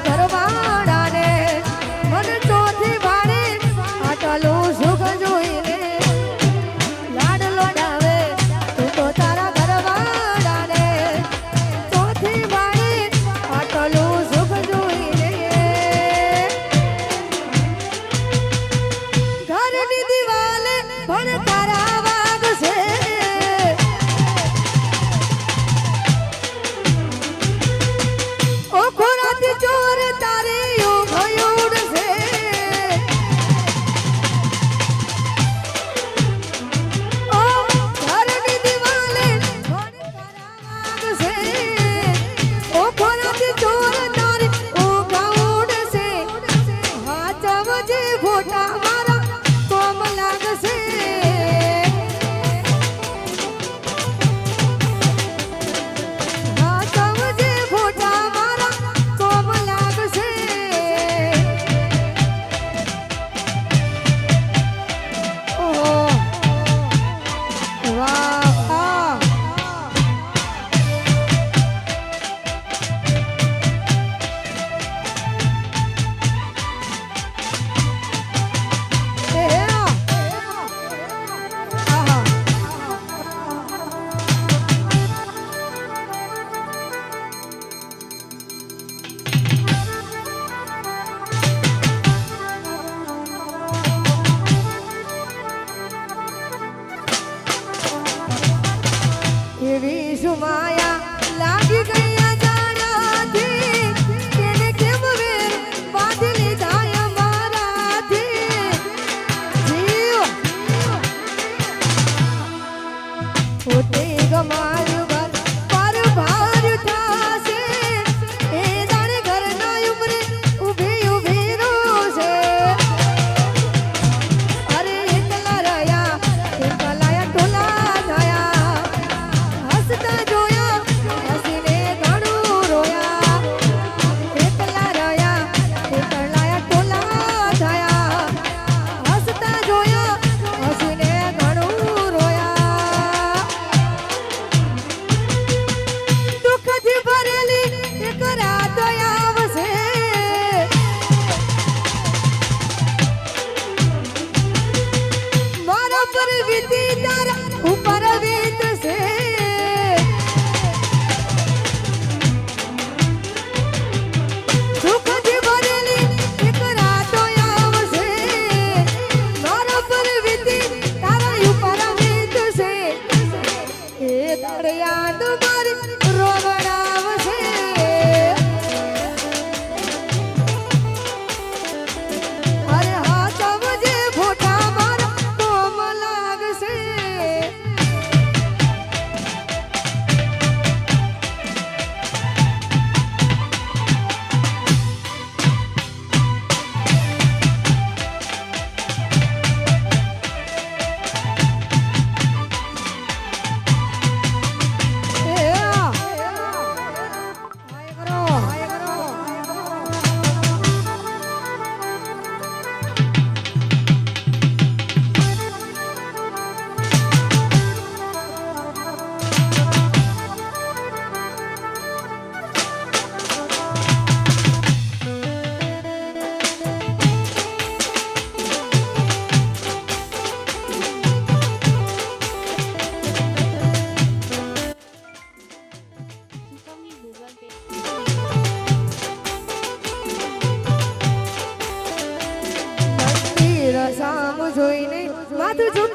ઘરવાળાને મને ચોથી વાળે આટલું સુખ જોઈને લાડ લોડાવે તું તો તારા ઘરવાળાને ચોથી વાળે આટલું સુખ જોઈને ઘરની દિવાલે પણ તારા વાગશે ઓ ખોરાથી ચોર તારે ઉડશે ઓ ઘરની દિવાલે પણ તારા વાગશે ઓ ખોરાથી ચોર તારે ઉડશે હાચવજે ફોટા મારા કોમ લાગશે હાચવજે ફોટા મારા કોમ લાગશે ઓહો વાહ એવી સુમાયા લાગી ગઈ જાણાથી તેને કેમ વેર બાંધી લીધા મારાથી જીવ પોતે ગમાયું પર ભાર થાશે એ જાણે ઘરના ઉમરે ઊભી રોશે અરે એકલા રહ્યા ટોલા થયા હસતા જોયા હસીને ઘણું રોયા એકલા રહ્યા ટોલા થયા હસતા જોયા હસીને ઘણું રોયા દુઃખથી ભરેલી એક રાત આવશે મારા પર વીતી તારા ઉપર વીતશે સુખથી ભરેલી એક રાત આવશે મારા પર વીતી તારા ઉપર વીતશે એ તારે યાદ મારી રોવડાવશે અરે હાચવજે ફોટા મારા કોમ લાગશે મંદિર સામું જોઈને માથું